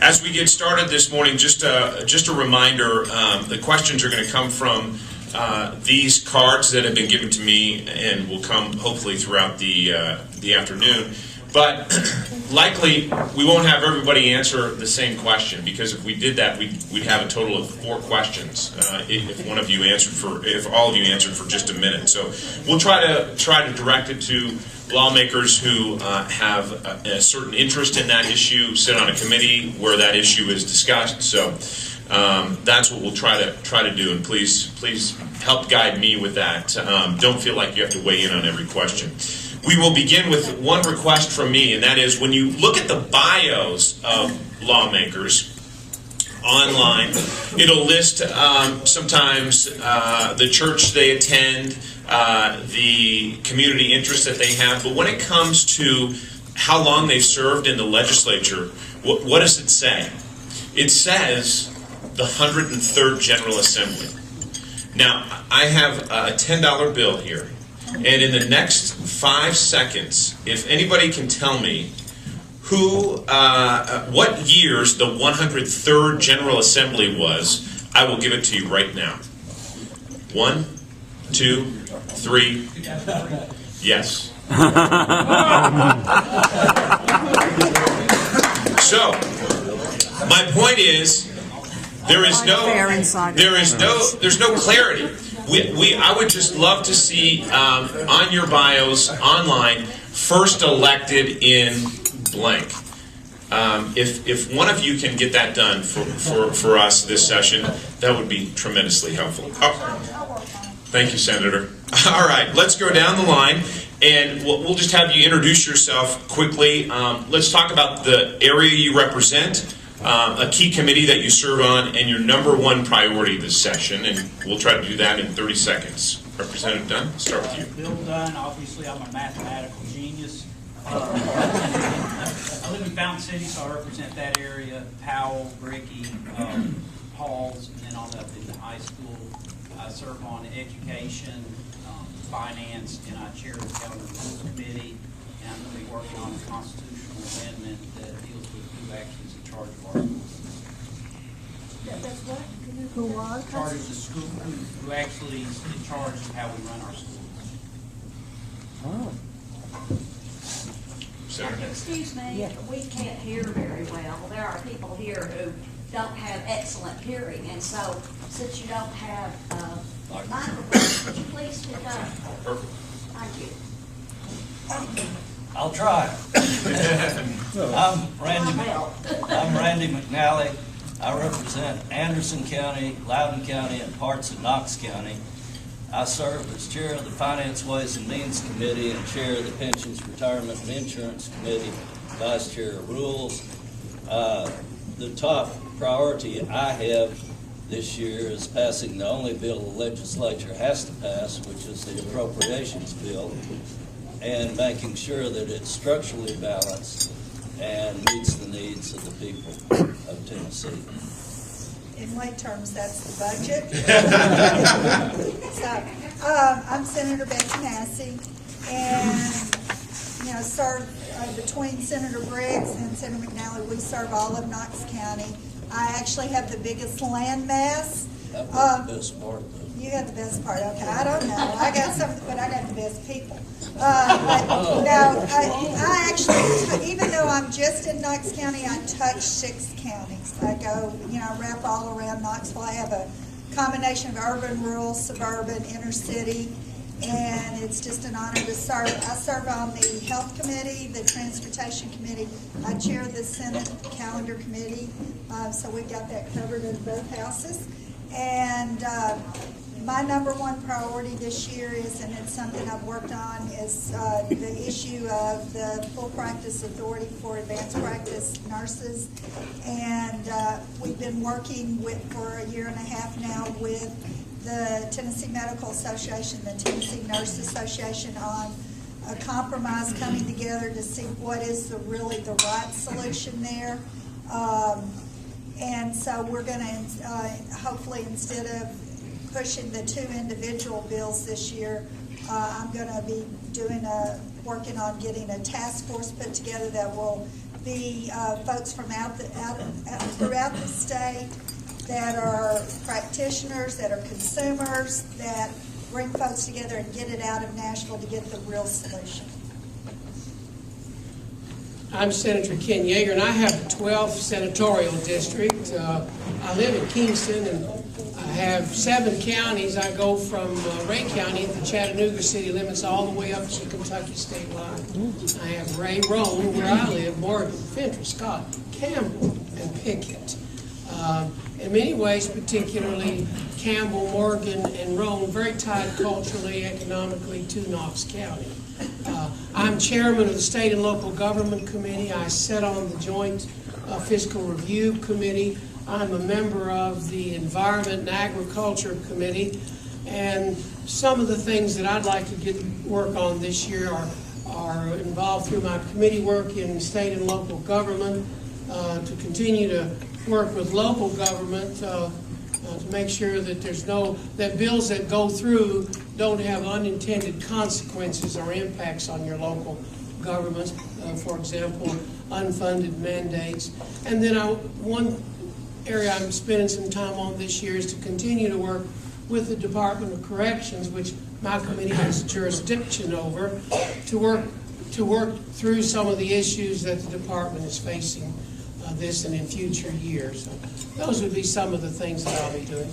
As we get started this morning, just a reminder, the questions are going to come from these cards that have been given to me and will come hopefully throughout the afternoon. But likely we won't have everybody answer the same question, because if we did that, we'd have a total of 4 questions if all of you answered for just a minute. So we'll try to direct it to lawmakers who have a certain interest in that issue, sit on a committee where that issue is discussed. So that's what we'll try to do, and please help guide me with that. Don't feel like you have to weigh in on every question. We will begin with one request from me, and that is, when you look at the bios of lawmakers online, it'll list sometimes the church they attend, the community interest that they have, but when it comes to how long they've served in the legislature, what does it say? It says the 103rd General Assembly. Now, I have a $10 bill here, and in the next 5 seconds, if anybody can tell me what years the 103rd General Assembly was, I will give it to you right now. 1, 2, 3. Yes. So, my point is, there's no clarity. I would just love to see on your bios online, first elected in blank. If one of you can get that done for us this session, that would be tremendously helpful. Oh, thank you, Senator. All right, let's go down the line, and we'll just have you introduce yourself quickly. Let's talk about the area you represent, a key committee that you serve on, and your number one priority this session, and we'll try to do that in 30 seconds. Representative Dunn, I'll start with you. Bill Dunn, obviously I'm a mathematical genius. I live in Fountain City, so I represent that area, Powell, Brickey, Halls, and then on up into high school. I serve on education, finance, and I chair the Calendar Rules Committee, and I'm going to be working on a constitutional amendment that deals with who actually is in charge of our schools. That's what? Who was? Charges the school, who actually is in charge of how we run our schools. Oh. Excuse me, yeah. We can't hear very well. There are people here who don't have excellent hearing, and so since you don't have a microphone, would you please speak up? Perfect. Thank you. I'll try. I'm Randy McNally. I represent Anderson County, Loudoun County, and parts of Knox County. I serve as chair of the Finance, Ways and Means Committee and chair of the Pensions, Retirement, and Insurance Committee, vice chair of Rules. The top priority I have this year is passing the only bill the legislature has to pass, which is the appropriations bill, and making sure that it's structurally balanced and meets the needs of the people of Tennessee. In lay terms, that's the budget. So, I'm Senator Becker and serve between Senator Briggs and Senator McNally. We serve all of Knox County. I actually have the biggest land mass. That was the best part, though. You got the best part. Okay, I don't know. I got something, but I got the best people. I actually, even though I'm just in Knox County, I touch 6 counties. I go, I wrap all around Knoxville. I have a combination of urban, rural, suburban, inner city, and it's just an honor to serve. I serve on the Health Committee, the Transportation Committee. I chair the Senate Calendar Committee, so we've got that covered in both houses. And my number one priority this year is, and it's something I've worked on, is the issue of the full practice authority for advanced practice nurses. And we've been working for a year and a half now with the Tennessee Medical Association, the Tennessee Nurse Association, on a compromise coming together to see what is really the right solution there. And so we're going to hopefully, instead of pushing the 2 individual bills this year, I'm going to be working on getting a task force put together that will be folks from throughout the state that are practitioners, that are consumers, that bring folks together and get it out of Nashville to get the real solution. I'm Senator Ken Yeager, and I have the 12th senatorial district. I live in Kingston, and I have 7 counties. I go from Ray County at the Chattanooga city limits all the way up to the Kentucky state line. I have Ray, Roane, where I live, Morgan, Fentress, Scott, Campbell, and Pickett. In many ways, particularly Campbell, Morgan, and Roane, very tied culturally, economically to Knox County. I'm chairman of the State and Local Government Committee. I sit on the Joint Fiscal Review Committee. I'm a member of the Environment and Agriculture Committee. And some of the things that I'd like to work on this year are involved through my committee work in state and local government, to continue to work with local government to make sure that that bills that go through don't have unintended consequences or impacts on your local government. For example, unfunded mandates. And then one area I'm spending some time on this year is to continue to work with the Department of Corrections, which my committee has jurisdiction over, to work through some of the issues that the department is facing this and in future years. So those would be some of the things that I'll be doing.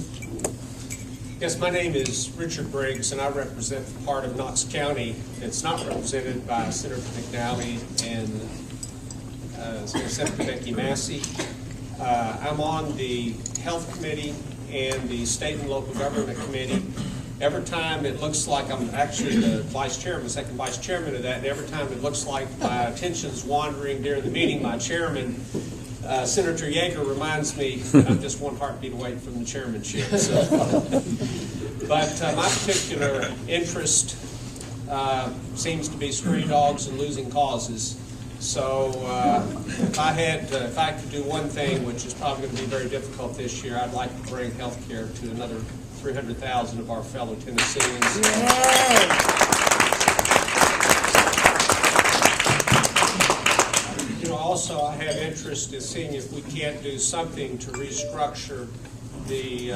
Yes, my name is Richard Briggs, and I represent the part of Knox County that's not represented by Senator McNally and Senator Becky Massey. I'm on the Health Committee and the State and Local Government Committee. Every time it looks like I'm actually the second vice chairman of that, and every time it looks like my attention's wandering during the meeting, my chairman, Senator Yeager, reminds me I'm just one heartbeat away from the chairmanship. So. But my particular interest seems to be stray dogs and losing causes. So if I could do one thing, which is probably going to be very difficult this year, I'd like to bring health care to another 300,000 of our fellow Tennesseans. Yay. Also, I have interest in seeing if we can't do something to restructure the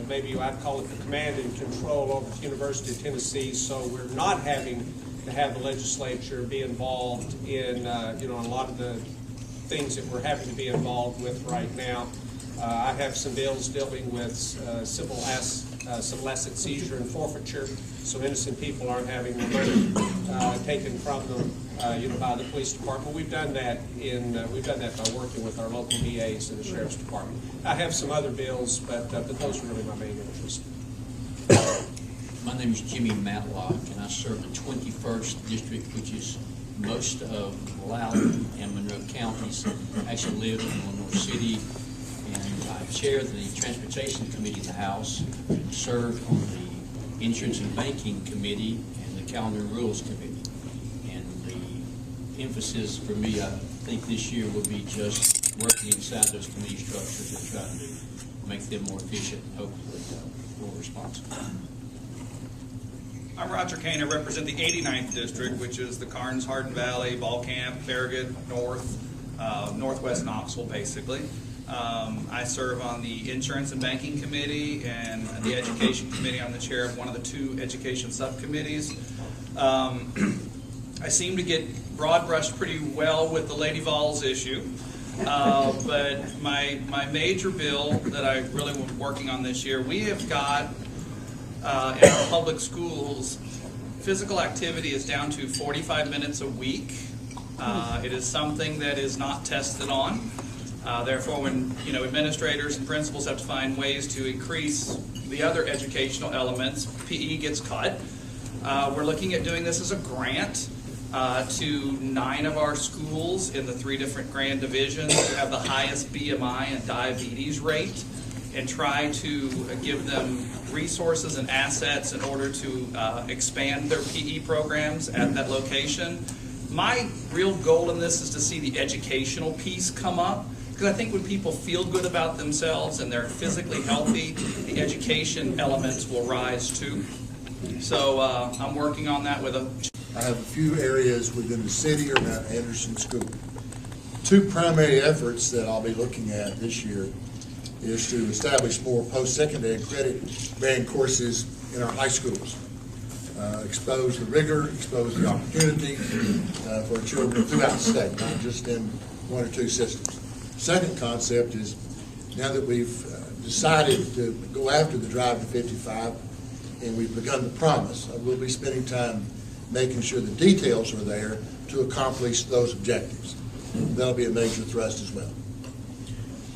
maybe I'd call it the command and control over the University of Tennessee, so we're not having to have the legislature be involved in a lot of the things that we're having to be involved with right now. I have some bills dealing with civil asset seizure and forfeiture, so innocent people aren't having the money taken from them, by the police department. We've done that by working with our local DAs and the sheriff's department. I have some other bills, but those are really my main interest. My name is Jimmy Matlock, and I serve the 21st District, which is most of Loudoun and Monroe counties. I actually live in Lenore City, and I chair the Transportation Committee of the House, serve on the Insurance and Banking Committee and the Calendar and Rules Committee. And the emphasis for me, I think this year will be just working inside those committee structures and trying to make them more efficient and hopefully more responsive. I'm Roger Kane. I represent the 89th District, which is the Karnes, Hardin Valley, Ball Camp, Farragut, Northwest Knoxville, basically. I serve on the Insurance and Banking Committee and the Education Committee. I'm the chair of one of the 2 education subcommittees. I seem to get broad brushed pretty well with the Lady Vols issue, but my major bill that I really was working on this year, we have got in our public schools, physical activity is down to 45 minutes a week. It is something that is not tested on. Therefore, when administrators and principals have to find ways to increase the other educational elements, PE gets cut. We're looking at doing this as a grant to 9 of our schools in the 3 different grand divisions who have the highest BMI and diabetes rate, and try to give them resources and assets in order to expand their PE programs at that location. My real goal in this is to see the educational piece come up, because I think when people feel good about themselves and they're physically healthy, the education elements will rise too. So I'm working on that with I have a few areas within the city around Anderson School. two primary efforts that I'll be looking at this year is to establish more post-secondary credit-bearing courses in our high schools. Expose the rigor, expose the opportunity for children throughout the state, not just in one or two systems. Second concept is, now that we've decided to go after the Drive to 55 and we've begun the promise, we'll be spending time making sure the details are there to accomplish those objectives. That'll be a major thrust as well.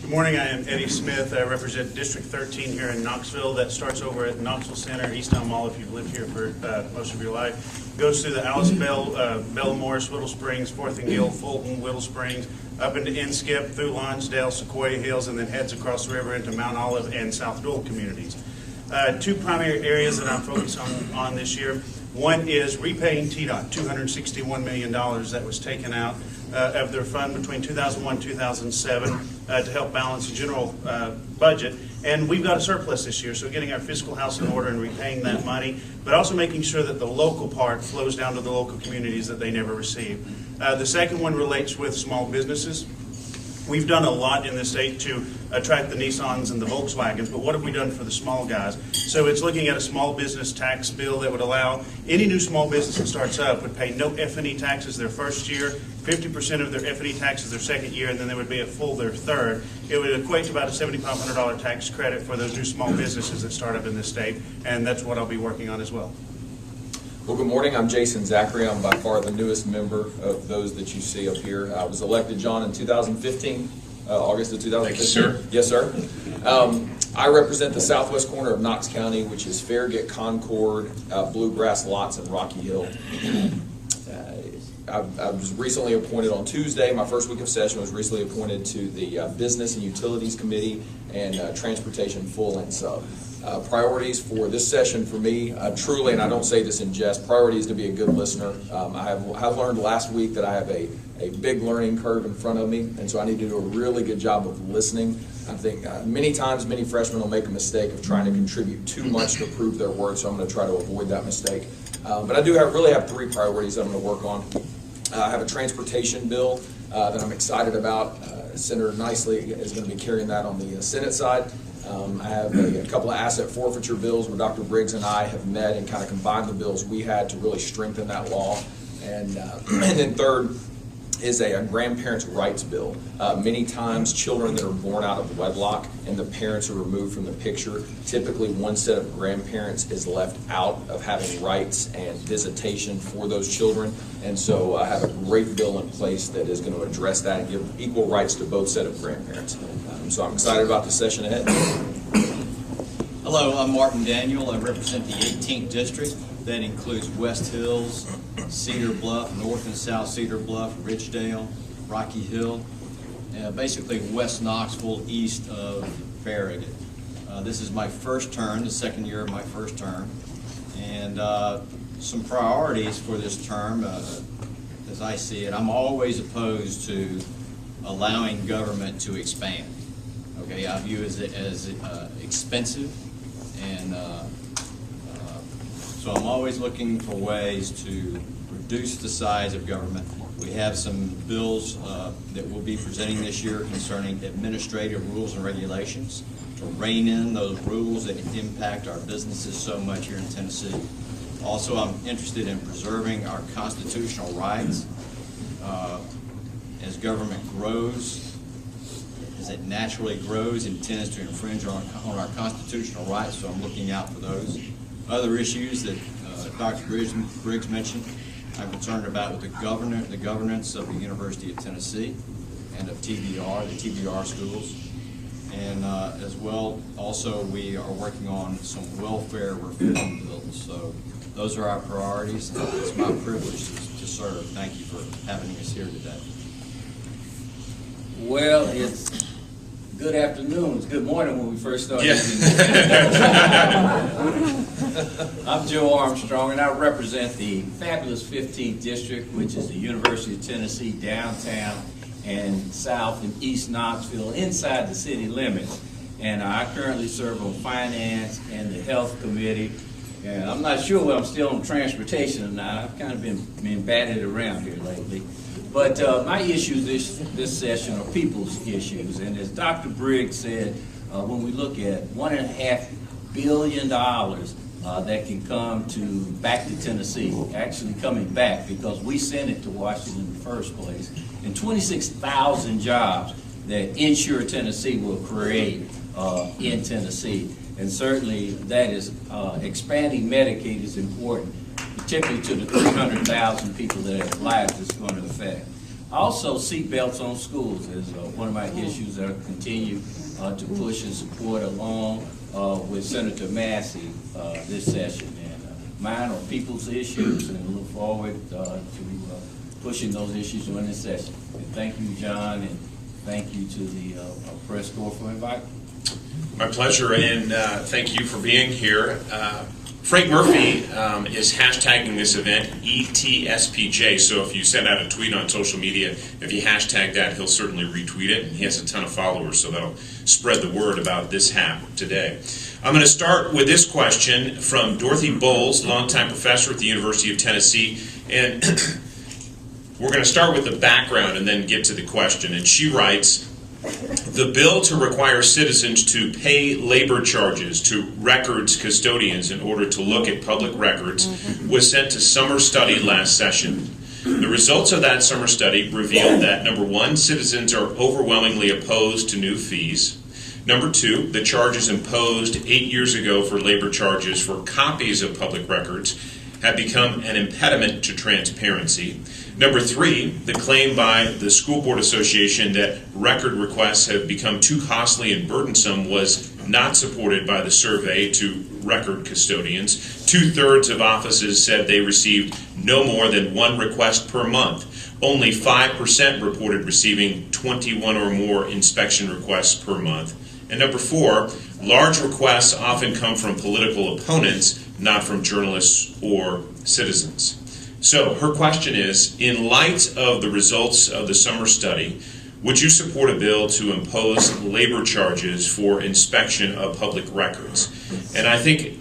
Good morning, I am Eddie Smith. I represent District 13 here in Knoxville. That starts over at Knoxville Center, East Elm Mall, if you've lived here for most of your life. Goes through the Alice Bell, Belmore, Whittle Springs, 4th and Gill, Fulton, Whittle Springs, up into Inskip, through Lonsdale, Sequoia Hills, and then heads across the river into Mount Olive and South Dole communities. Two primary areas that I'm focused on this year. One is repaying TDOT, $261 million that was taken out of their fund between 2001 and 2007 to help balance the general budget. And we've got a surplus this year, so getting our fiscal house in order and repaying that money, but also making sure that the local part flows down to the local communities that they never receive. The second one relates with small businesses. We've done a lot in the state to attract the Nissans and the Volkswagens, but what have we done for the small guys? So it's looking at a small business tax bill that would allow any new small business that starts up would pay no F&E taxes their first year, 50% of their F&E taxes their second year, and then they would be at full their third. It would equate to about a $7,500 tax credit for those new small businesses that start up in this state, and that's what I'll be working on as well. Well, good morning. I'm Jason Zachary. I'm by far the newest member of those that you see up here. I was elected, John, in 2015, August of 2015. Thank you, sir. Yes, sir. I represent the southwest corner of Knox County, which is Farragut, Concord, Bluegrass Lots, and Rocky Hill. I was recently appointed on Tuesday. My first week of session was recently appointed to the Business and Utilities Committee and Transportation Full and Sub. Priorities for this session for me, truly, and I don't say this in jest, priority is to be a good listener. I have learned last week that I have a big learning curve in front of me, and so I need to do a really good job of listening. I think many times many freshmen will make a mistake of trying to contribute too much to prove their worth, so I'm going to try to avoid that mistake. But I do really have three priorities that I'm going to work on. I have a transportation bill that I'm excited about. Senator Nicely is going to be carrying that on the Senate side. I have a couple of asset forfeiture bills where Dr. Briggs and I have met and kind of combined the bills we had to really strengthen that law. And then third is a grandparents' rights bill. Many times children that are born out of wedlock and the parents are removed from the picture, typically one set of grandparents is left out of having rights and visitation for those children. And so I have a great bill in place that is going to address that and give equal rights to both set of grandparents. So I'm excited about the session ahead. Hello, I'm Martin Daniel. I represent the 18th District. That includes West Hills, Cedar Bluff, North and South Cedar Bluff, Ridgedale, Rocky Hill, basically West Knoxville, east of Farragut. This is my first term, the second year of my first term, and some priorities for this term, as I see it. I'm always opposed to allowing government to expand. Okay, I view it as expensive, and so I'm always looking for ways to reduce the size of government. We have some bills that we'll be presenting this year concerning administrative rules and regulations to rein in those rules that impact our businesses so much here in Tennessee. Also, I'm interested in preserving our constitutional rights. As government grows, as it naturally grows and tends to infringe on our constitutional rights, so I'm looking out for those. Other issues that Dr. Briggs mentioned, I'm concerned about with the governance of the University of Tennessee and of TBR, the TBR schools. And as well, also we are working on some welfare reform bills. So those are our priorities. It's my privilege to serve. Thank you for having us here today. Well, it's good afternoon. It's good morning when we first started. Yeah. I'm Joe Armstrong, and I represent the fabulous 15th District, which is the University of Tennessee downtown and south and east Knoxville, inside the city limits. And I currently serve on Finance and the Health Committee. And I'm not sure whether I'm still on transportation or not. I've kind of been batted around here lately. But my issues this session are people's issues. And as Dr. Briggs said, when we look at $1.5 billion that can come back to Tennessee, actually coming back because we sent it to Washington in the first place, and 26,000 jobs that Insure Tennessee will create in Tennessee. And certainly that is expanding Medicaid is important, particularly to the 300,000 people that have lives it's going to affect. Also, seatbelts on schools is one of my issues that I continue to push and support along with Senator Massey this session. And mine are people's issues, and look forward to pushing those issues during this session. And thank you, John, and thank you to the press corps for inviting me. My pleasure, and thank you for being here. Frank Murphy is hashtagging this event ETSPJ, so if you send out a tweet on social media, if you hashtag that, he'll certainly retweet it, and he has a ton of followers, so that'll spread the word about this hap today. I'm going to start with this question from Dorothy Bowles, longtime professor at the University of Tennessee, and we're going to start with the background and then get to the question, and she writes, the bill to require citizens to pay labor charges to records custodians in order to look at public records was sent to summer study last session. The results of that summer study revealed that, number one, citizens are overwhelmingly opposed to new fees. Number two, the charges imposed 8 years ago for labor charges for copies of public records have become an impediment to transparency. Number three, the claim by the School Board Association that record requests have become too costly and burdensome was not supported by the survey to record custodians. 2/3 of offices said they received no more than one request per month. Only 5% reported receiving 21 or more inspection requests per month. And number four, large requests often come from political opponents, not from journalists or citizens. So her question is, in light of the results of the summer study, would you support a bill to impose labor charges for inspection of public records? And I think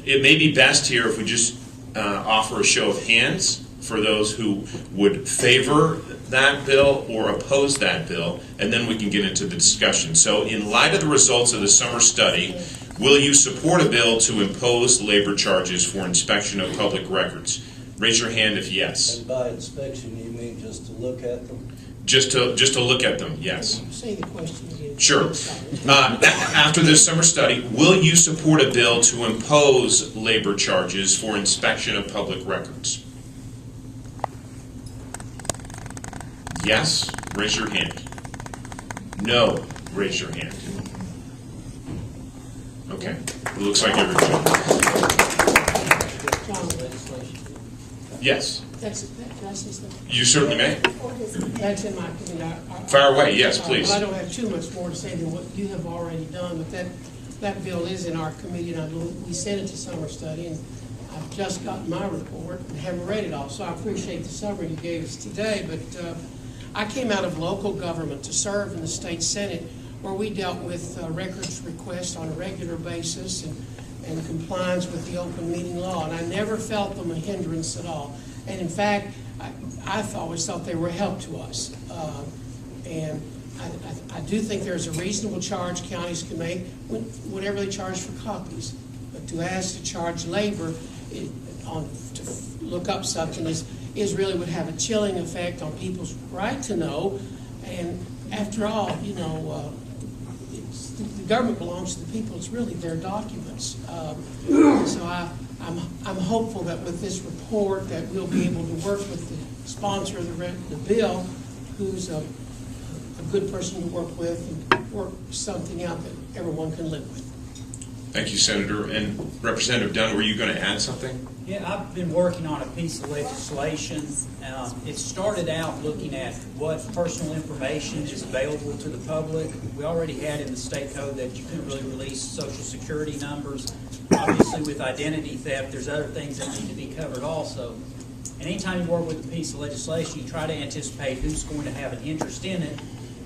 it may be best here if we just offer a show of hands for those who would favor that bill or oppose that bill, and then we can get into the discussion. So in light of the results of the summer study, will you support a bill to impose labor charges for inspection of public records? Raise your hand if yes. And by inspection, you mean just to look at them? Just to look at them, yes. Say the question again. Sure. After this summer study, will you support a bill to impose labor charges for inspection of public records? Yes, raise your hand. No, raise your hand. Okay, it looks like everybody. Yes, That's just you certainly may. that's in my opinion. Fire away, yes, please. I don't have too much more to say than what you have already done, but that bill is in our committee, and we sent it to summer study, and I've just gotten my report and haven't read it all, so I appreciate the summary you gave us today. But I came out of local government to serve in the state senate, where we dealt with records requests on a regular basis and compliance with the open meeting law, and I never felt them a hindrance at all. And in fact, I always thought they were a help to us. And I do think there's a reasonable charge counties can make whatever they charge for copies. But to ask to charge labor to look up something is really would have a chilling effect on people's right to know. And after all, the government belongs to the people. It's really their documents. So I'm hopeful that with this report that we'll be able to work with the sponsor of the bill, who's a good person to work with, and work something out that everyone can live with. Thank you, Senator. And Representative Dunn, were you going to add something? Yeah, I've been working on a piece of legislation. It started out looking at what personal information is available to the public. We already had in the state code that you couldn't really release social security numbers. Obviously, with identity theft, there's other things that need to be covered also. And anytime you work with a piece of legislation, you try to anticipate who's going to have an interest in it.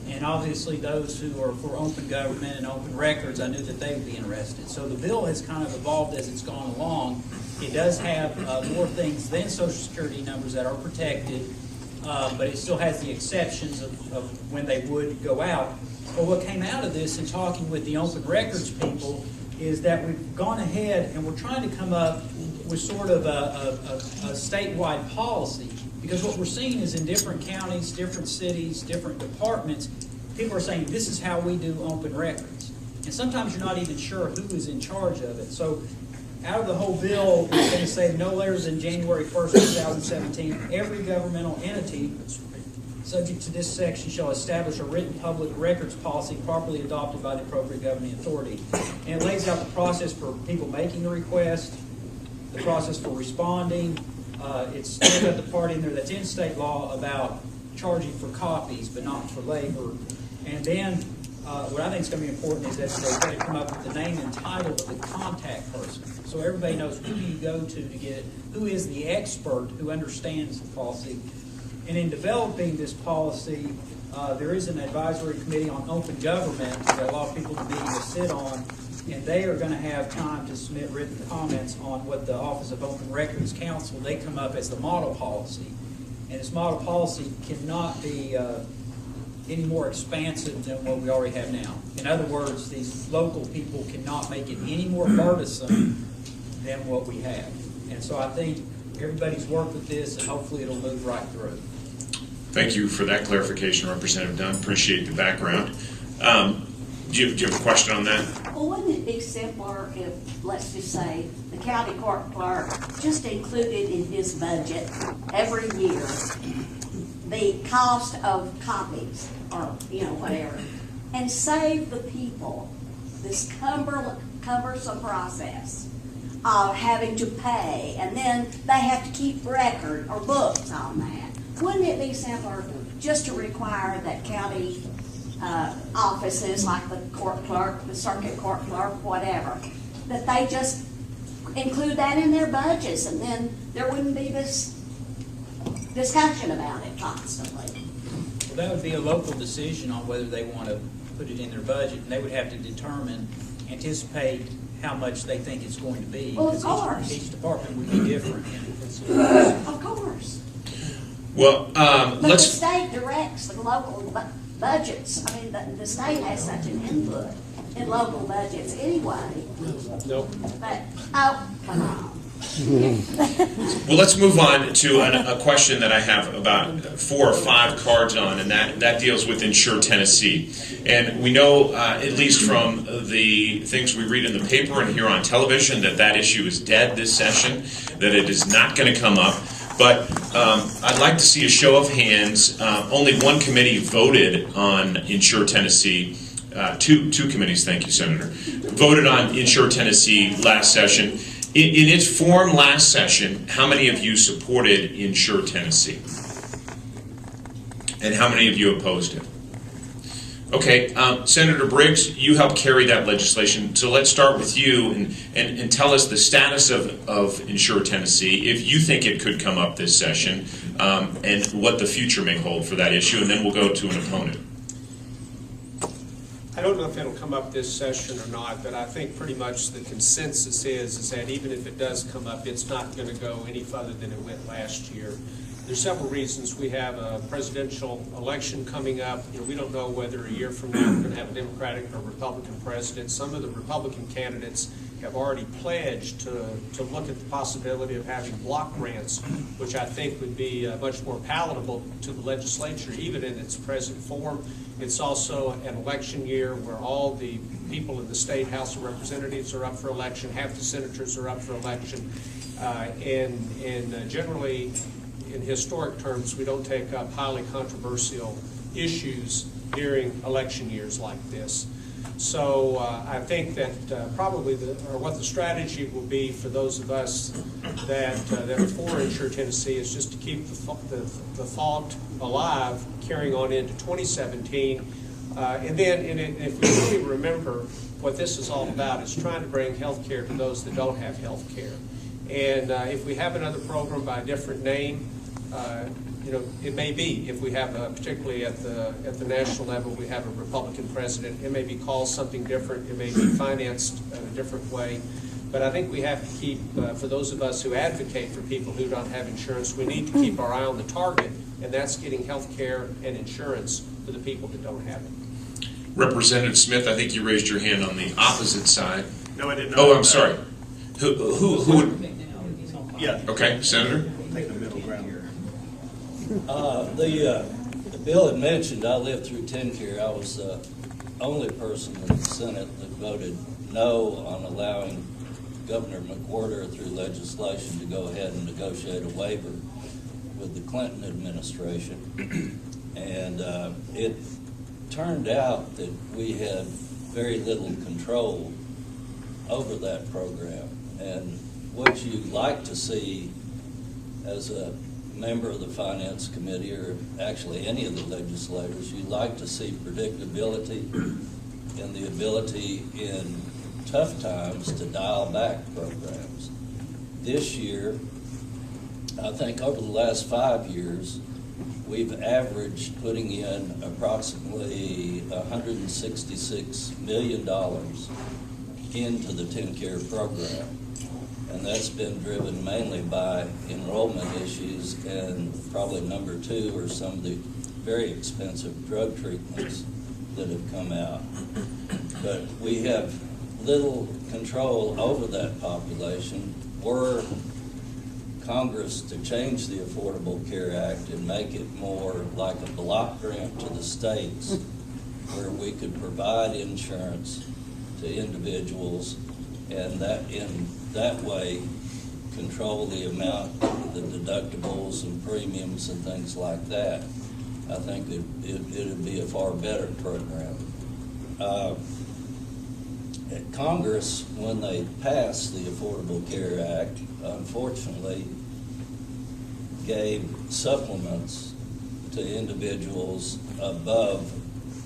And obviously those who are for open government and open records, I knew that they would be interested. So the bill has kind of evolved as it's gone along. It does have more things than social security numbers that are protected. but it still has the exceptions of when they would go out. But what came out of this in talking with the open records people is that we've gone ahead and we're trying to come up with sort of a statewide policy. Because what we're seeing is in different counties, different cities, different departments, people are saying this is how we do open records. And sometimes you're not even sure who is in charge of it. So out of the whole bill, it's going to say no later than January 1st, 2017, every governmental entity subject to this section shall establish a written public records policy properly adopted by the appropriate governing authority. And it lays out the process for people making the request, the process for responding. It's still got the part in there that's in state law about charging for copies but not for labor. And then what I think is going to be important is that they've got to come up with the name and title of the contact person. So everybody knows who you go to get it, who is the expert who understands the policy. And in developing this policy, there is an advisory committee on open government that a lot of people are meeting to sit on, and they are going to have time to submit written comments on what the Office of Open Records Council, they come up as the model policy. And this model policy cannot be any more expansive than what we already have now. In other words, these local people cannot make it any more burdensome than what we have. And so I think everybody's worked with this, and hopefully it'll move right through. Thank you for that clarification, Representative Dunn. Appreciate the background. Do you have a question on that? Well, wouldn't it be simpler if, let's just say, the county court clerk just included in his budget every year the cost of copies or, whatever, and save the people this cumbersome process of having to pay, and then they have to keep record or books on that? Wouldn't it be simpler just to require that county offices like the court clerk, the circuit court clerk, whatever, that they just include that in their budgets, and then there wouldn't be this discussion about it constantly? Well, that would be a local decision on whether they want to put it in their budget, and they would have to anticipate how much they think it's going to be. Well, of course. Each department would be different. Of course. Well, But the let's. state directs the local budgets. I mean, the state has such an input in local budgets anyway. Nope. But, oh, come on. Well, let's move on to a question that I have about 4 or 5 cards on, and that deals with Insure Tennessee. And we know, at least from the things we read in the paper and hear on television, that issue is dead this session, that it is not going to come up. But I'd like to see a show of hands. Only one committee voted on Insure Tennessee. Two committees, thank you, Senator, voted on Insure Tennessee last session. In its form last session, how many of you supported Insure Tennessee? And how many of you opposed it? Okay, Senator Briggs, you helped carry that legislation, so let's start with you and tell us the status of Insure Tennessee, if you think it could come up this session, and what the future may hold for that issue, and then we'll go to an opponent. I don't know if it'll come up this session or not, but I think pretty much the consensus is that even if it does come up, it's not going to go any further than it went last year. There's several reasons. We have a presidential election coming up. We don't know whether a year from now we're going to have a Democratic or Republican president. Some of the Republican candidates have already pledged to look at the possibility of having block grants, which I think would be much more palatable to the legislature, even in its present form. It's also an election year where all the people in the State House of Representatives are up for election, half the senators are up for election, and generally, in historic terms, we don't take up highly controversial issues during election years like this. So I think that probably what the strategy will be for those of us that are for Insure Tennessee is just to keep the thought alive, carrying on into 2017. And if we really remember what this is all about, is trying to bring health care to those that don't have health care. And if we have another program by a different name, it may be, if we have, particularly at the national level, we have a Republican president, it may be called something different, it may be financed in a different way. But I think we have to keep, for those of us who advocate for people who don't have insurance, we need to keep our eye on the target, and that's getting health care and insurance for the people that don't have it. Representative Smith, I think you raised your hand on the opposite side. No, I did not. Oh, I'm sorry. Who would? Yeah. Okay, Senator. Take the middle ground. The bill had mentioned, I lived through TennCare. I was the only person in the Senate that voted no on allowing Governor McWhorter through legislation to go ahead and negotiate a waiver with the Clinton administration. And it turned out that we had very little control over that program. And what you'd like to see as a member of the Finance Committee, or actually any of the legislators, you'd like to see predictability and the ability in tough times to dial back programs. This year, I think over the last 5 years, we've averaged putting in approximately $166 million into the TennCare program. And that's been driven mainly by enrollment issues, and probably number two are some of the very expensive drug treatments that have come out. But we have little control over that population. Were Congress to change the Affordable Care Act and make it more like a block grant to the states, where we could provide insurance to individuals, and that in that way control the amount, the deductibles and premiums and things like that, I think it'd be a far better program. Congress, when they passed the Affordable Care Act, unfortunately gave supplements to individuals above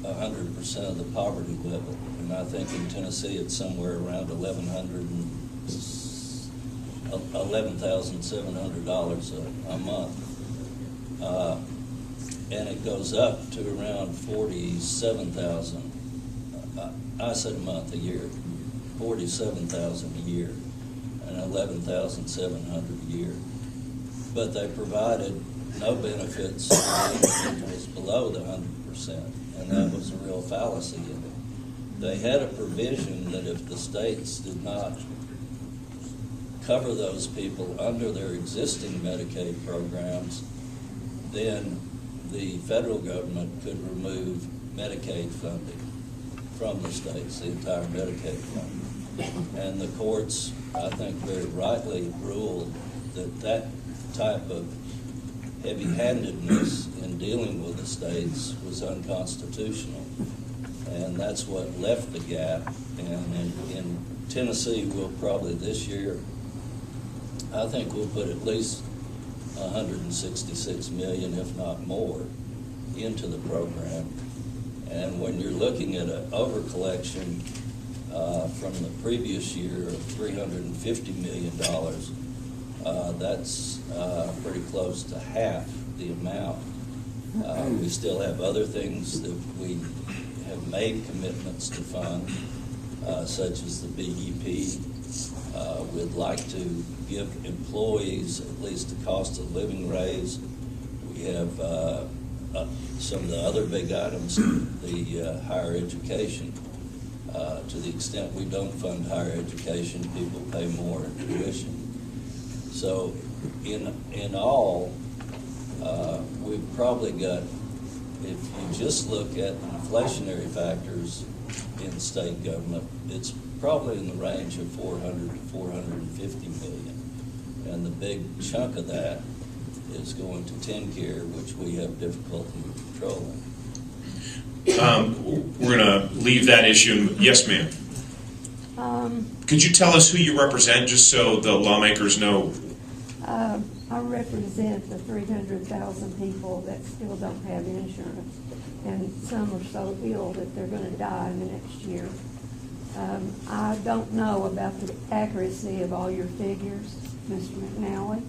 100% of the poverty level. And I think in Tennessee it's somewhere around $11,700 a month. And it goes up to around 47,000. I said a month, a year. 47,000 a year, and 11,700 a year. But they provided no benefits to individuals below the 100%, and that was a real fallacy in it. They had a provision that if the states did not cover those people under their existing Medicaid programs, then the federal government could remove Medicaid funding from the states, the entire Medicaid fund. And the courts, I think very rightly, ruled that that type of heavy-handedness in dealing with the states was unconstitutional. And that's what left the gap. And in Tennessee, we'll probably this year, I think we'll put at least $166 million, if not more, into the program. And when you're looking at an overcollection from the previous year of $350 million, that's pretty close to half the amount. We still have other things that we have made commitments to fund, such as the BEP. We'd like to give employees at least a cost of living raise. We have some of the other big items, the higher education. To the extent we don't fund higher education, people pay more in tuition. So in all, we've probably got, if you just look at inflationary factors in state government, it's probably in the range of 400 to 450 million. And the big chunk of that is going to TennCare, which we have difficulty controlling. We're going to leave that issue. Yes, ma'am. Could you tell us who you represent, just so the lawmakers know? I represent the 300,000 people that still don't have insurance, and some are so ill that they're going to die in the next year. I don't know about the accuracy of all your figures, Mr. McNally,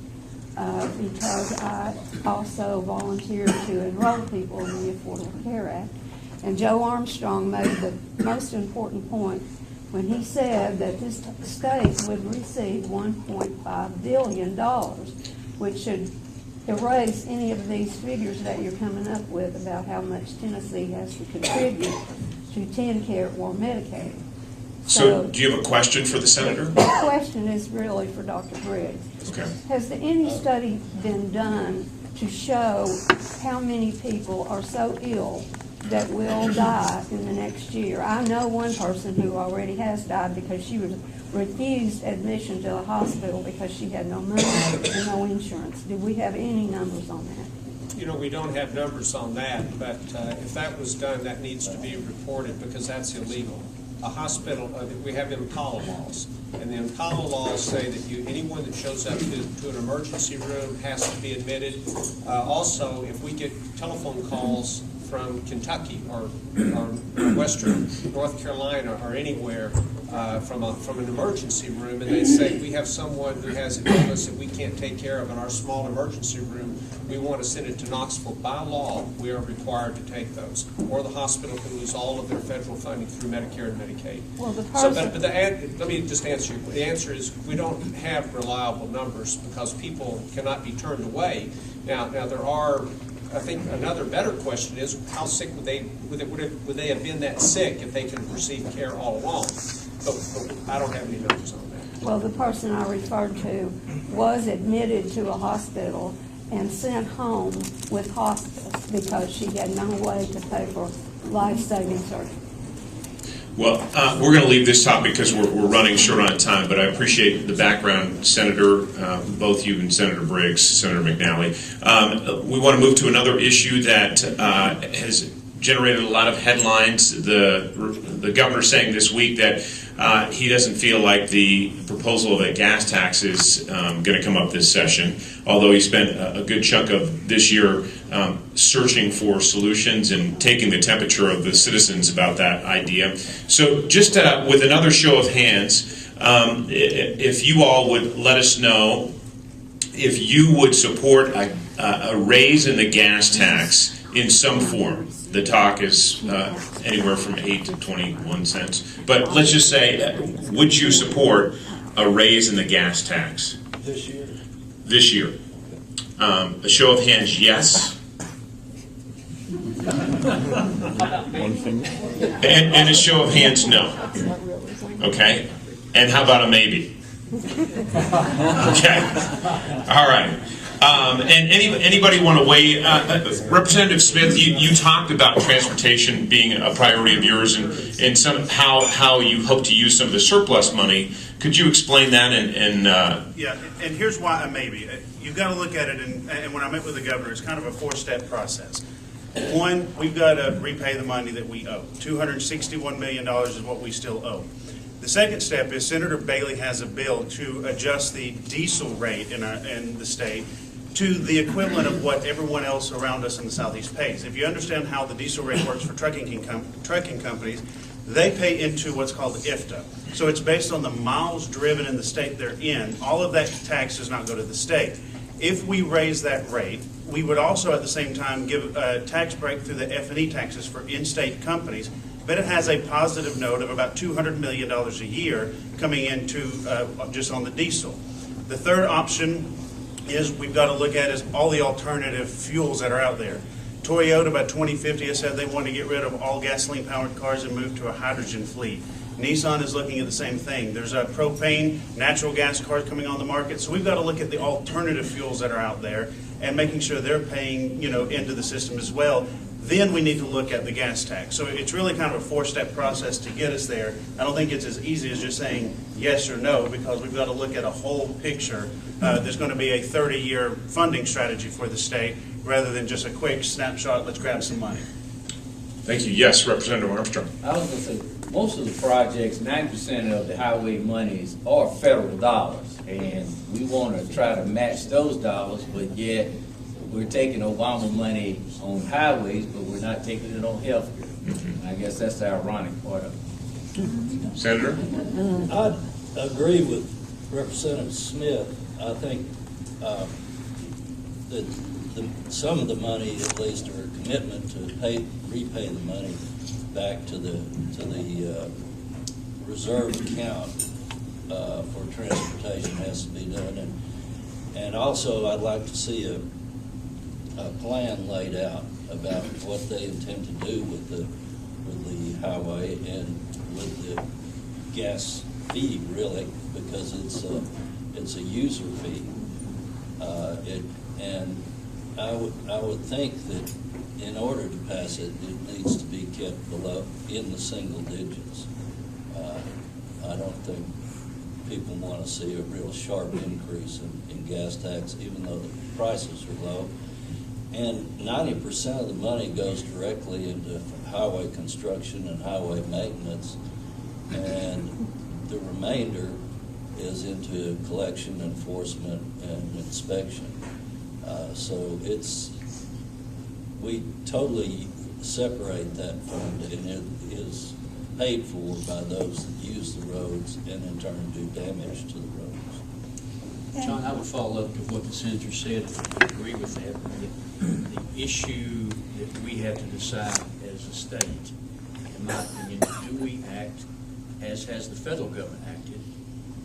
because I also volunteer to enroll people in the Affordable Care Act. And Joe Armstrong made the most important point when he said that this state would receive $1.5 billion, which should erase any of these figures that you're coming up with about how much Tennessee has to contribute to TennCare or Medicaid. So do you have a question for the senator? The question is really for Dr. Briggs. Okay. Has any study been done to show how many people are so ill that will die in the next year? I know one person who already has died because she was refused admission to a hospital because she had no money and no insurance. Do we have any numbers on that? You know, we don't have numbers on that, but if that was done, that needs to be reported because that's illegal. A hospital, we have EMTALA laws, and the EMTALA laws say that anyone that shows up to an emergency room has to be admitted. Also, if we get telephone calls from Kentucky or Western North Carolina or anywhere from an emergency room, and they say we have someone who has an illness that we can't take care of in our small emergency room, we want to send it to Knoxville. By law, we are required to take those, or the hospital can lose all of their federal funding through Medicare and Medicaid. Well, Let me just answer you. The answer is we don't have reliable numbers because people cannot be turned away. Now there are. I think another better question is how sick would they have been that sick if they could have received care all along? But I don't have any numbers on that. Well, the person I referred to was admitted to a hospital and sent home with hospice because she had no way to pay for life-saving surgery. Well, we're going to leave this topic because we're running short on time, but I appreciate the background, Senator, both you and Senator Briggs, Senator McNally. We want to move to another issue that has generated a lot of headlines. The governor saying this week that he doesn't feel like the proposal of a gas tax is going to come up this session, although he spent a good chunk of this year searching for solutions and taking the temperature of the citizens about that idea. So just with another show of hands, if you all would let us know if you would support a raise in the gas tax in some form. The talk is anywhere from 8 to 21 cents. But let's just say, would you support a raise in the gas tax? This year? This year. A show of hands, yes. And a show of hands, no. Okay? And how about a maybe? Okay. All right. And anybody want to weigh? Representative Smith, you talked about transportation being a priority of yours, and how you hope to use some of the surplus money. Could you explain that? Yeah, and here's why a maybe. You've got to look at it, and when I met with the governor, it's kind of a four-step process. One, we've got to repay the money that we owe. $261 million is what we still owe. The second step is Senator Bailey has a bill to adjust the diesel rate in the state to the equivalent of what everyone else around us in the Southeast pays. If you understand how the diesel rate works for trucking companies, they pay into what's called IFTA. So it's based on the miles driven in the state they're in. All of that tax does not go to the state. If we raise that rate, we would also at the same time give a tax break through the F&E taxes for in-state companies, but it has a positive note of about $200 million a year coming into just on the diesel. The third option is we've got to look at is all the alternative fuels that are out there. Toyota by 2050 has said they want to get rid of all gasoline-powered cars and move to a hydrogen fleet. Nissan is looking at the same thing. There's a propane, natural gas cars coming on the market. So we've got to look at the alternative fuels that are out there and making sure they're paying, into the system as well. Then we need to look at the gas tax. So it's really kind of a four-step process to get us there. I don't think it's as easy as just saying yes or no, because we've got to look at a whole picture. There's going to be a 30-year funding strategy for the state rather than just a quick snapshot, let's grab some money. Thank you. Yes, Representative Armstrong. I was going to say, most of the projects, 90% of the highway monies are federal dollars, and we want to try to match those dollars, but yet we're taking Obama money on highways, but we're not taking it on health care. I guess that's the ironic part of it. Senator? I agree with Representative Smith. I think that some of the money, at least, or commitment to repay the money back to the reserve account for transportation has to be done. And also, I'd like to see a plan laid out about what they intend to do with the highway and with the gas fee, really, because it's a user fee. And I would think that in order to pass it, it needs to be kept below, in the single digits. I don't think people want to see a real sharp increase in gas tax, even though the prices are low. And 90% of the money goes directly into highway construction and highway maintenance, and the remainder is into collection, enforcement, and inspection. So we totally separate that fund, and it is paid for by those that use the roads and in turn do damage to the roads. John, I would follow up to what the senator said. I agree with that. The issue that we have to decide as a state, in my opinion, do we act as has the federal government acted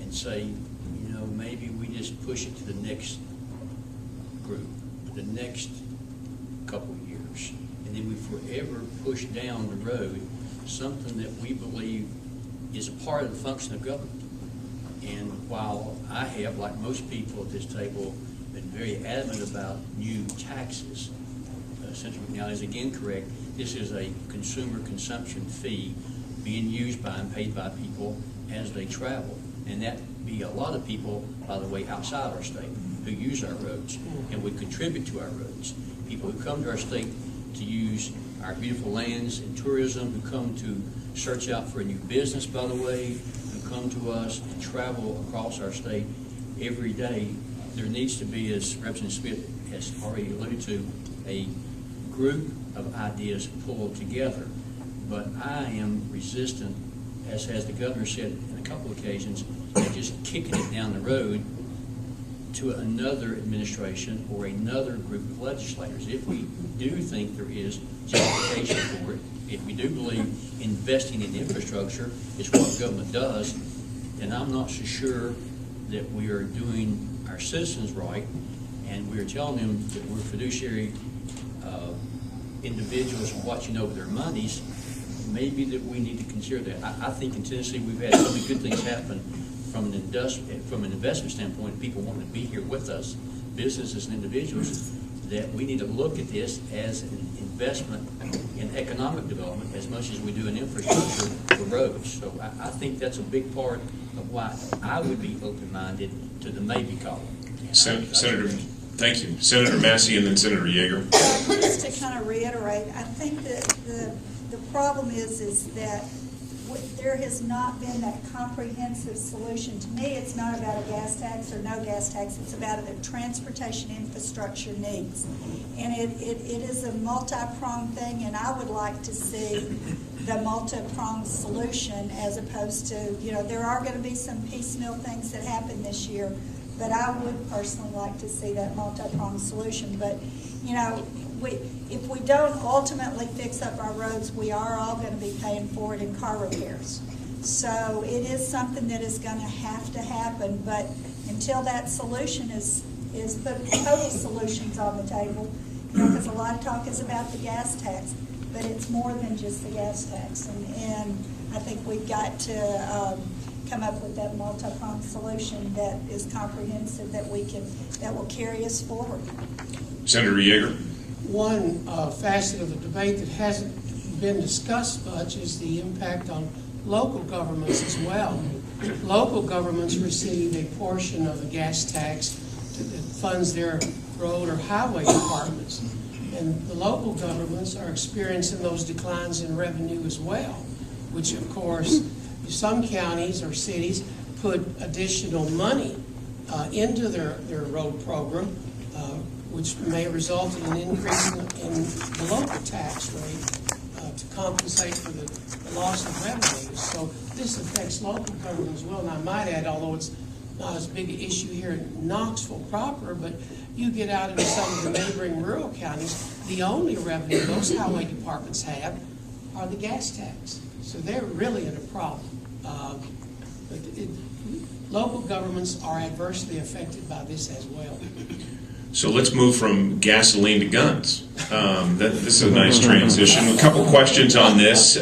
and say, maybe we just push it to the next group, the next couple of years, and then we forever push down the road something that we believe is a part of the function of government. And while I have, like most people at this table, been very adamant about new taxes, Senator McNally is again correct. This is a consumer consumption fee being used by and paid by people as they travel. And that be a lot of people, by the way, outside our state who use our roads and would contribute to our roads. People who come to our state to use our beautiful lands and tourism, who come to search out for a new business, by the way, who come to us and travel across our state every day. There needs to be, as Representative Smith has already alluded to, a group of ideas pulled together. But I am resistant, as has the governor said in a couple of occasions, to just kicking it down the road to another administration or another group of legislators. If we do think there is justification for it, if we do believe investing in infrastructure is what government does, then I'm not so sure that we are doing our citizens right, and we're telling them that we're fiduciary individuals watching over their monies. Maybe that we need to consider that. I think in Tennessee we've had so many good things happen from an investment standpoint, people wanting to be here with us, businesses and individuals, that we need to look at this as an investment in economic development as much as we do in infrastructure for roads. So I think that's a big part of why I would be open-minded to the maybe column. Senator, thank you. Senator Massey and then Senator Yeager. Just to kind of reiterate, I think that the problem is that there has not been that comprehensive solution. To me, it's not about a gas tax or no gas tax. It's about the transportation infrastructure needs. And it is a multi-pronged thing, and I would like to see the multi-pronged solution as opposed to, there are going to be some piecemeal things that happen this year, but I would personally like to see that multi-pronged solution. But, if we don't ultimately fix up our roads, we are all going to be paying for it in car repairs. So it is something that is going to have to happen, but until that solution is put total solutions on the table, because a lot of talk is about the gas tax, but it's more than just the gas tax. And I think we've got to come up with that multi-pronged solution that is comprehensive, that will carry us forward. Senator Yeager. One facet of the debate that hasn't been discussed much is the impact on local governments as well. Local governments receive a portion of the gas tax that funds their road or highway departments. And the local governments are experiencing those declines in revenue as well, which of course some counties or cities put additional money into their road program, which may result in an increase in the local tax rate to compensate for the loss of revenue. So this affects local government as well. And I might add, although it's not as big an issue here in Knoxville proper, but you get out into some of the neighboring rural counties, the only revenue those highway departments have are the gas tax. So they're really in a problem. But local governments are adversely affected by this as well. So let's move from gasoline to guns. This is a nice transition. A couple questions on this.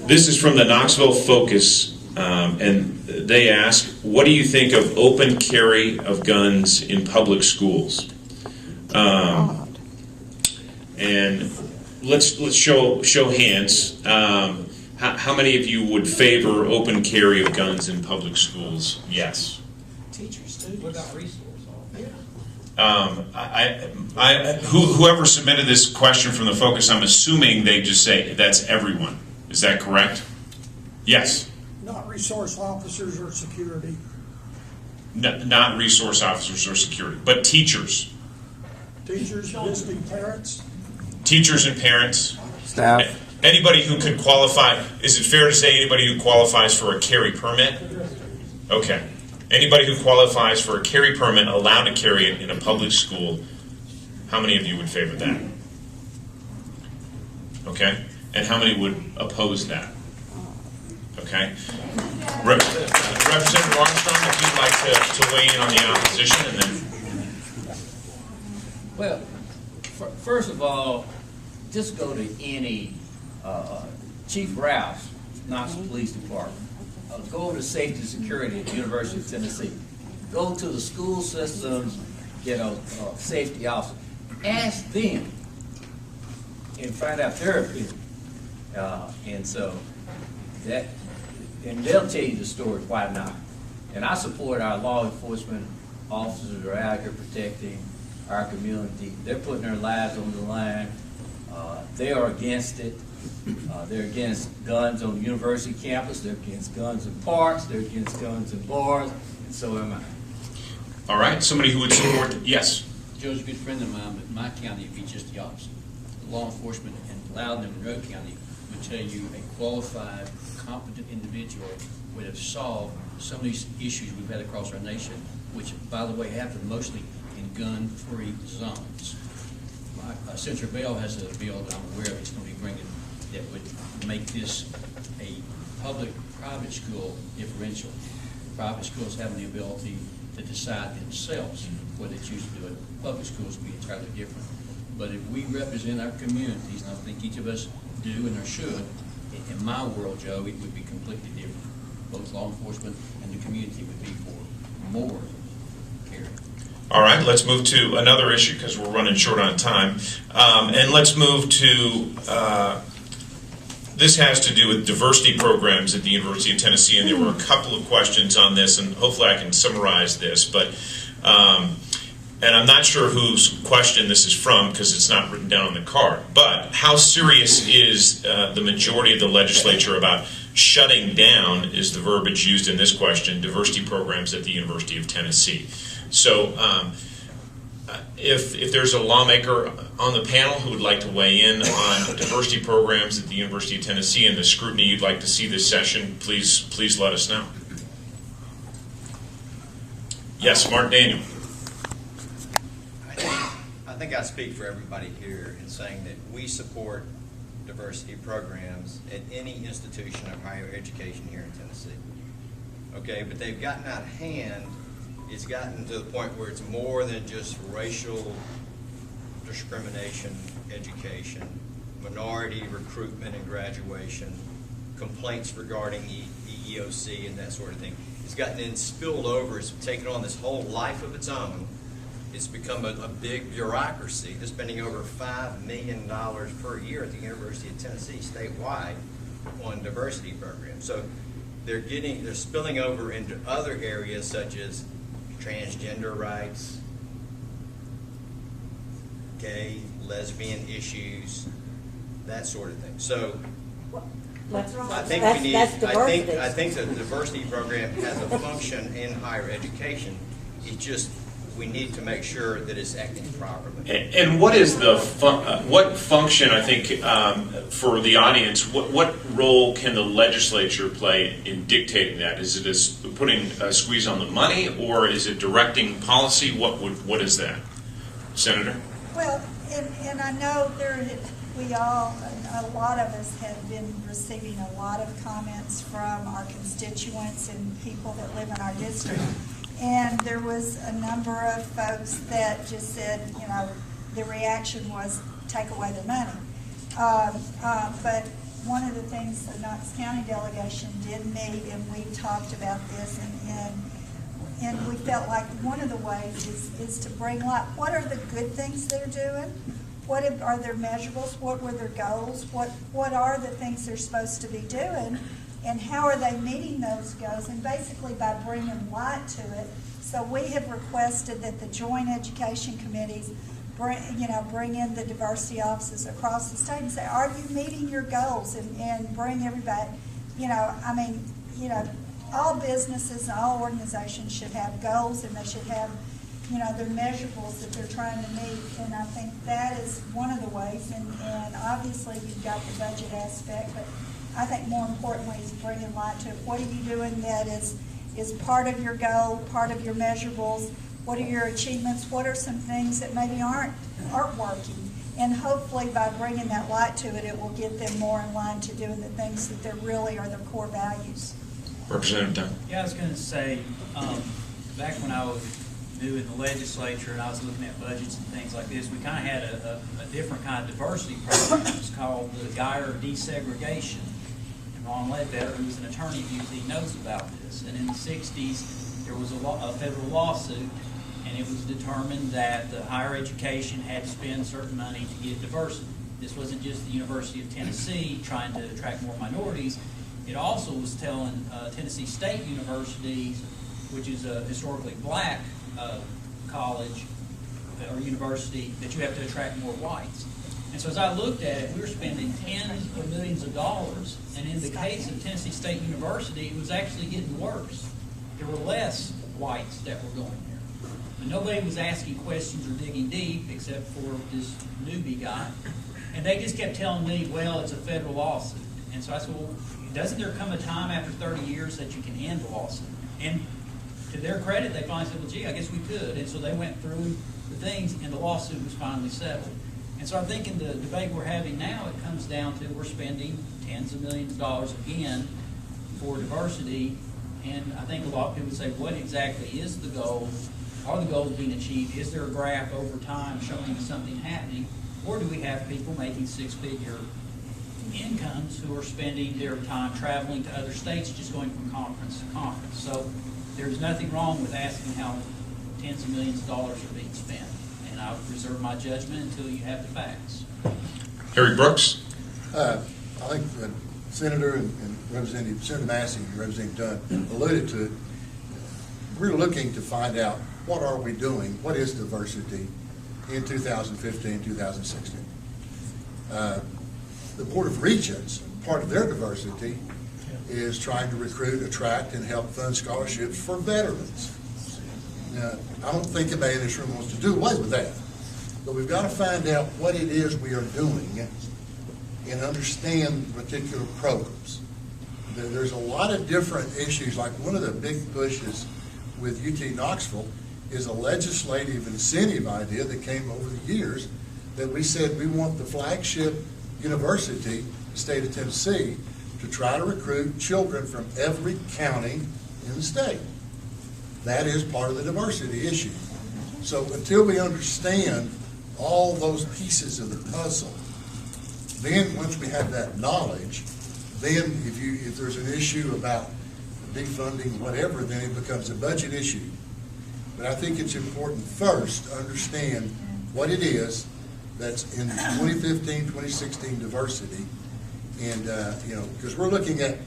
This is from the Knoxville Focus, and they ask, what do you think of open carry of guns in public schools? And let's show hands. How many of you would favor open carry of guns in public schools? Yes. Teachers, students. What about resource officers? Whoever submitted this question from the Focus, I'm assuming they just say that's everyone. Is that correct? Yes. Not resource officers or security. Not resource officers or security, but teachers. Teachers, visiting parents. Teachers and parents. Staff. Anybody who could qualify. Is it fair to say anybody who qualifies for a carry permit? Okay. Anybody who qualifies for a carry permit allowed to carry it in a public school, how many of you would favor that? Okay. And how many would oppose that? Okay. Representative Armstrong, if you'd like to weigh in on the opposition, and then. Well, first of all, just go to any Chief Rouse, Knoxville Police Department. Go to Safety and Security at the University of Tennessee. Go to the school systems, get a safety officer. Ask them and find out their opinion. And they'll tell you the story, why not. And I support our law enforcement officers who are out here protecting our community. They're putting their lives on the line. They are against it. They're against guns on the university campus. They're against guns in parks. They're against guns in bars. And so am I. All right. Somebody who would support. Yes. Joe's a good friend of mine, but my county would be just the opposite. The law enforcement in Loudoun and Monroe County would tell you a qualified, competent individual would have solved some of these issues we've had across our nation, which, by the way, happen mostly in gun-free zones. Senator Bell has a bill that I'm aware of he's going to be bringing that would make this a public-private school differential. Private schools having the ability to decide themselves whether they choose to do it. Public schools will be entirely different. But if we represent our communities, and I think each of us do and or should, in my world, Joe, it would be completely different. Both law enforcement and the community would be for more care. All right, let's move to another issue because we're running short on time. And let's move to, this has to do with diversity programs at the University of Tennessee, and there were a couple of questions on this, and hopefully I can summarize this. But, and I'm not sure whose question this is from because it's not written down on the card, but how serious is the majority of the legislature about shutting down, is the verbiage used in this question, diversity programs at the University of Tennessee? So if there's a lawmaker on the panel who would like to weigh in on diversity programs at the University of Tennessee and the scrutiny you'd like to see this session, please let us know. Yes, Mark Daniel. I think I speak for everybody here in saying that we support diversity programs at any institution of higher education here in Tennessee. Okay, but they've gotten out of hand. It's gotten to the point where it's more than just racial discrimination, education, minority recruitment and graduation, complaints regarding EEOC and that sort of thing. It's gotten in, spilled over, it's taken on this whole life of its own. It's become a big bureaucracy. They're spending over $5 million per year at the University of Tennessee statewide on diversity programs. So they're spilling over into other areas such as transgender rights, gay, lesbian issues, that sort of thing. So I think we need. I think the diversity program has a function in higher education. It's just we need to make sure that it's acting properly. And what is the what function? I think for the audience, what role can the legislature play in dictating that? Is it putting a squeeze on the money, or is it directing policy? What is that, Senator? Well, and I know we all, a lot of us have been receiving a lot of comments from our constituents and people that live in our district. And there was a number of folks that just said, you know, the reaction was take away their money. But one of the things the Knox County delegation did meet, and we talked about this, and we felt like one of the ways is to bring light. What are the good things they're doing? What are their measurables? What were their goals? What are the things they're supposed to be doing? And how are they meeting those goals? And basically by bringing light to it. So we have requested that the joint education committees bring in the diversity offices across the state and say, are you meeting your goals? And bring everybody, all businesses and all organizations should have goals, and they should have, their measurables that they're trying to meet. And I think that is one of the ways. And obviously you've got the budget aspect, but I think more importantly is bringing light to it. What are you doing that is part of your goal, part of your measurables? What are your achievements? What are some things that maybe aren't working? And hopefully by bringing that light to it, it will get them more in line to doing the things that they really are their core values. Representative Dunn. Yeah, I was going to say, back when I was new in the legislature and I was looking at budgets and things like this, we kind of had a different kind of diversity program. It was called the WBIR desegregation. And Ron Ledbetter, who's an attorney, usually knows about this. And in the 60s, there was a federal lawsuit, and it was determined that the higher education had to spend certain money to get diversity. This wasn't just the University of Tennessee trying to attract more minorities. It also was telling Tennessee State University, which is a historically black college or university, that you have to attract more whites. And so as I looked at it, we were spending tens of millions of dollars, and in the case of Tennessee State University, it was actually getting worse. There were less whites that were going there. And nobody was asking questions or digging deep except for this newbie guy. And they just kept telling me, well, it's a federal lawsuit. And so I said, well, doesn't there come a time after 30 years that you can end the lawsuit? And to their credit, they finally said, well, gee, I guess we could. And so they went through the things, and the lawsuit was finally settled. And so I think in the debate we're having now, it comes down to we're spending tens of millions of dollars again for diversity. And I think a lot of people would say, what exactly is the goal? Are the goals being achieved? Is there a graph over time showing something happening? Or do we have people making six-figure incomes who are spending their time traveling to other states, just going from conference to conference? So there's nothing wrong with asking how tens of millions of dollars are being spent. And I'll reserve my judgment until you have the facts. Harry Brooks. I think the Senator and Representative Senator Massey and Representative Dunn alluded to it. We're looking to find out what are we doing, what is diversity in 2015, 2016. The Board of Regents, part of their diversity is trying to recruit, attract, and help fund scholarships for veterans. Now, I don't think anybody in this room wants to do away with that, but we've got to find out what it is we are doing and understand particular programs. There's a lot of different issues, like one of the big pushes with UT Knoxville is a legislative incentive idea that came over the years that we said we want the flagship university, the state of Tennessee, to try to recruit children from every county in the state. That is part of the diversity issue. So until we understand all those pieces of the puzzle, then once we have that knowledge, then if there's an issue about defunding whatever, then it becomes a budget issue. But I think it's important first to understand what it is that's in 2015, 2016 diversity. And, because we're looking at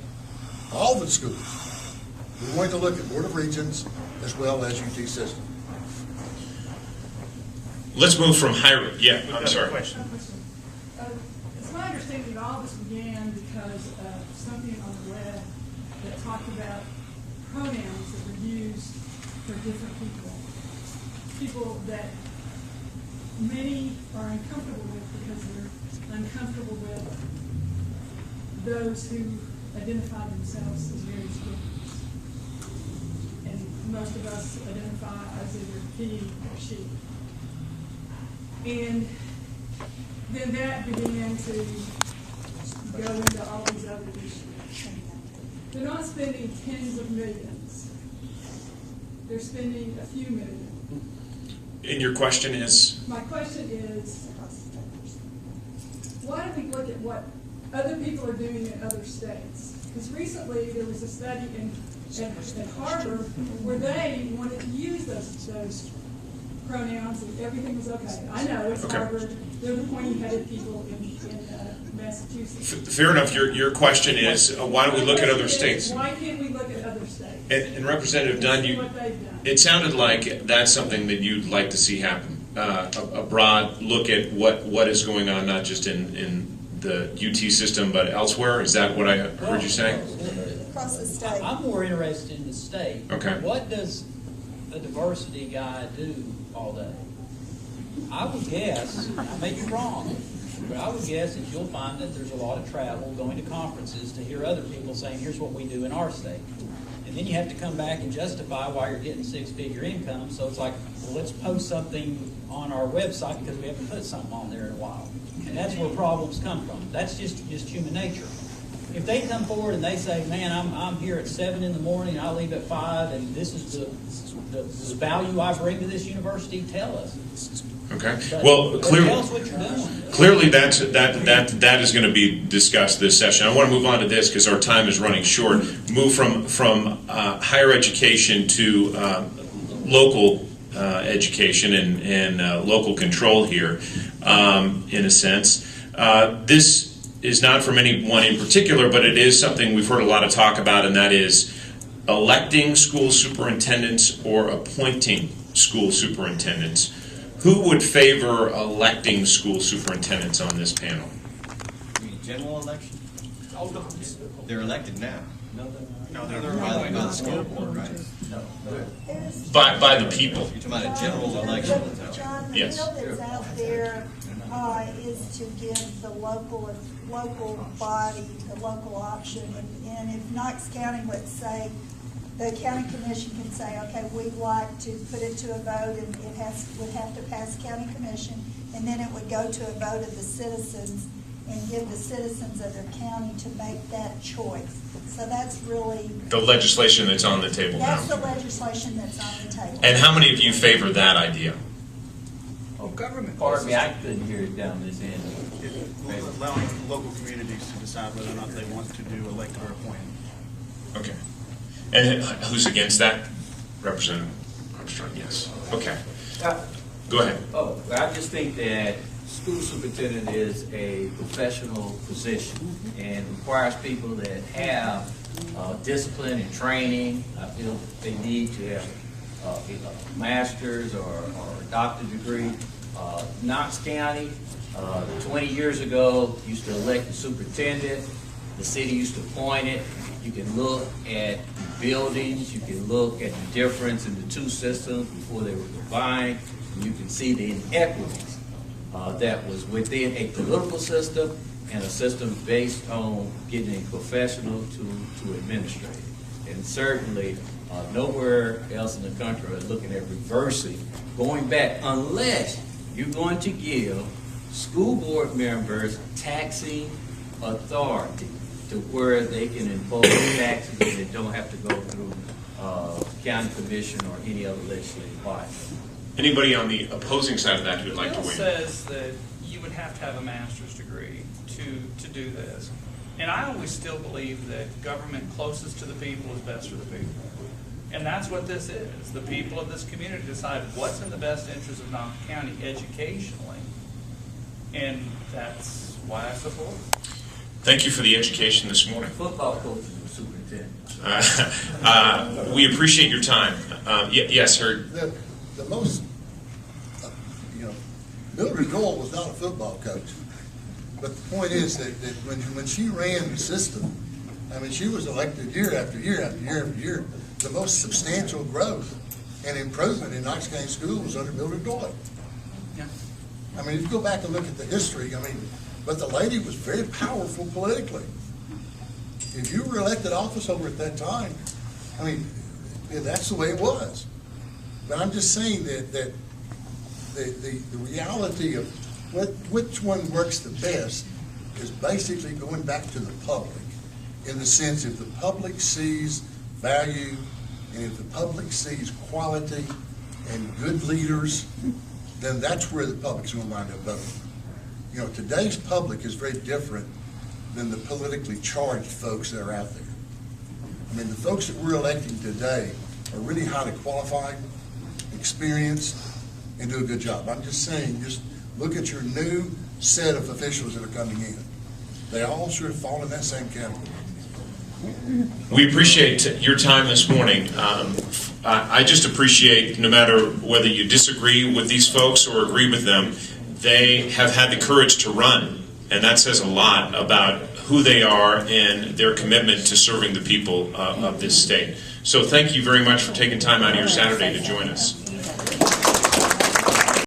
all the schools. We're going to look at Board of Regents as well as UT system. Let's move from higher. Yeah, We've I'm got a sorry. question. It's my understanding that all this began because of something on the web that talked about pronouns that were used for different people. People that many are uncomfortable with because they're uncomfortable with those who identify themselves as various groups. And most of us identify as either he or she. And then that began to go into all these other issues. They're not spending tens of millions. They're spending a few million. And your question is? My question is, why don't we look at what other people are doing in other states? Because recently there was a study at Harvard where they wanted to use those pronouns and everything was okay. I know it's Harvard. They're the pointy-headed people in Massachusetts. Fair enough. Your question is, why don't we look at other states? Why can't we look at other states? And Representative Dunn, it sounded like that's something that you'd like to see happen. A broad look at what is going on, not just in the UT system, but elsewhere. Is that what I heard you say? Across the state. I'm more interested in the state. Okay. What does a diversity guy do all day? I would guess, I may be wrong, but I would guess that you'll find that there's a lot of travel, going to conferences to hear other people saying, here's what we do in our state. And then you have to come back and justify why you're getting six-figure income. So it's like, well, let's post something on our website because we haven't put something on there in a while. And that's where problems come from. That's just human nature. If they come forward and they say, man, I'm here at 7 in the morning, I leave at 5, and this is the value I bring to this university, tell us. Okay. But, Well, tell us what you're doing. clearly that is going to be discussed this session. I want to move on to this because our time is running short. Move from higher education to local education and local control here, in a sense. This is not from anyone in particular, but it is something we've heard a lot of talk about, and that is electing school superintendents or appointing school superintendents. Who would favor electing school superintendents on this panel? General election? They're elected now. No, they're By the school board, right? By the people. You're talking about a general election? John, the Yes. bill that's out there is to give the local body the local option. And if Knox County would say, the county commission can say, okay, we'd like to put it to a vote, and it would have to pass county commission, and then it would go to a vote of the citizens and give the citizens of their county to make that choice. So that's really... The legislation that's on the table now. That's the legislation that's on the table. And how many of you favor that idea? Oh, government. Pardon me, I couldn't hear it down this end. allowing local communities to decide whether or not they want to do elected or appointed. Okay. And who's against that? Representative Armstrong, yes. Okay. Go ahead. Oh, I just think that school superintendent is a professional position and requires people that have discipline and training. I feel they need to have a master's or a doctorate degree. Knox County, 20 years ago, used to elect the superintendent. The city used to appoint it. You can look at buildings, you can look at the difference in the two systems before they were combined, and you can see the inequities that was within a political system and a system based on getting a professional to administrate it. And certainly, nowhere else in the country are looking at reversing, going back, unless you're going to give school board members taxing authority to where they can impose taxes and they don't have to go through county commission or any other legislative body. Anybody on the opposing side of that who would like to Bill weigh in? says that you would have to have a master's degree to do this. And I always still believe that government closest to the people is best for the people. And that's what this is. The people of this community decide what's in the best interest of Knox County educationally. And that's why I support it. Thank you for the education this morning. Football coaches and superintendents. We appreciate your time. Yes, sir. The most, Mildred Doyle was not a football coach. But the point is that when she ran the system, I mean, she was elected year after year after year after year. The most substantial growth and improvement in Knox County School was under Mildred Doyle. Yeah. I mean, if you go back and look at the history, I mean, but the lady was very powerful politically. If you were elected office over at that time, I mean, that's the way it was. But I'm just saying that the reality of which one works the best is basically going back to the public, in the sense if the public sees value and if the public sees quality and good leaders, then that's where the public's going to wind up voting. You know, today's public is very different than the politically charged folks that are out there. I mean, the folks that we're electing today are really highly qualified, experienced, and do a good job. I'm just saying, just look at your new set of officials that are coming in. They all sort of fall in that same category. We appreciate your time this morning. I just appreciate, no matter whether you disagree with these folks or agree with them, they have had the courage to run, and that says a lot about who they are and their commitment to serving the people of this state. So thank you very much for taking time out of your Saturday to join us.